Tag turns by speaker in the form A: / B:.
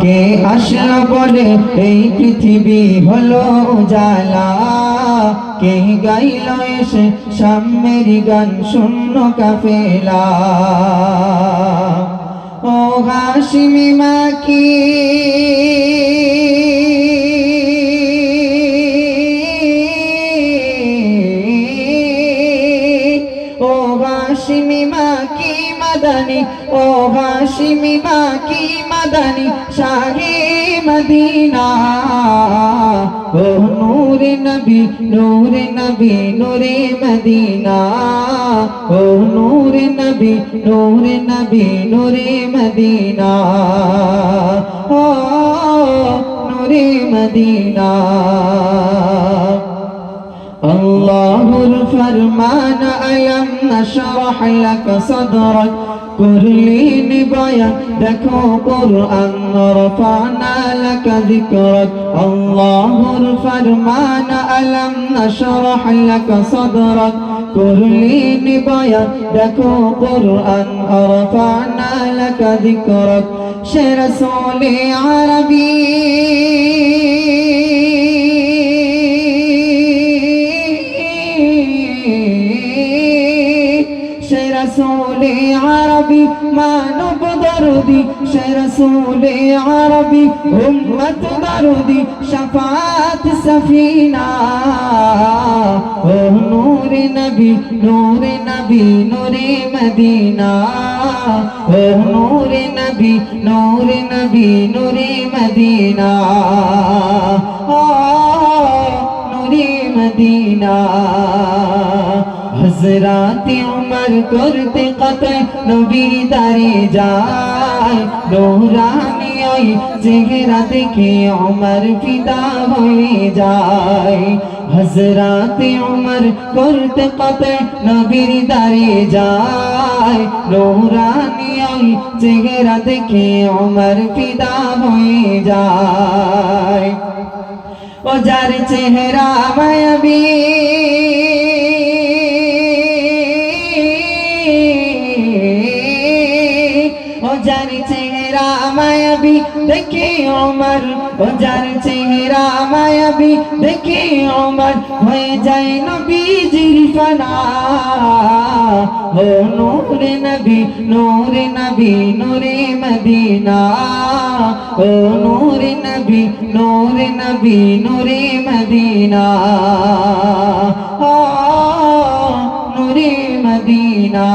A: কে আসলো বলে এই পৃথিবী হলো উজালা, কে গাইল এসে সাম্যের গান শূন্য কাফেলা। ও হাশিমি মাকি ও হাশিমি মাকি মাদানি, ও হাশিমি মাকি মাদানি শাহে মদিনা। ও নূরে নবী নূরে নবী নূরে মদিনা, ও নূরে নবী নূরে নবী নূরে মদিনা, ও নূরে মদিনা। আল্লাহুর ফরমান আলম নশরাহ লাক সদরক, করলেন বয়ান দেখো কুরআন রফানা লাক যিকরক। আল্লাহুর ফরমান আলম নশরাহ লাক সদরক, করলেন বয়ান দেখো কুরআন রফানা লাক যিকরক। সে রাসূলে আরবী রসূলে আরবি মানব দরদি, সে রসূলে আরবি উম্মত দরদি শাফাত সফিনা। ও নূরে নবী নূরে নবী নূরে মদিনা, ও নূরে নবী নূরে নবী নূরে মদিনা, ও নূরে মদিনা। হযরত উমর করতে কতল নবীর দারে যায়, নূরানি ওই চেহারা দেখে উমর ফিদা হয়ে যায়। হযরত উমর করতে কতল নবীর দারে যায়, নূরানি ওই চেহারা দেখে উমর ফিদা হয়ে যায়। ও যার চেহারা মায়াবী, ও যার চেহারা মায়াবী দেখে ওমর, ও যার চেহারা মায়াবী দেখে ওমর হয়ে যায় নবীজির ফানা। ও নূরে নবী নূরে নবী নূরে মদিনা, ও নূরে নবী নূরে নবী নূরে মদিনা, ও নূরে মদিনা।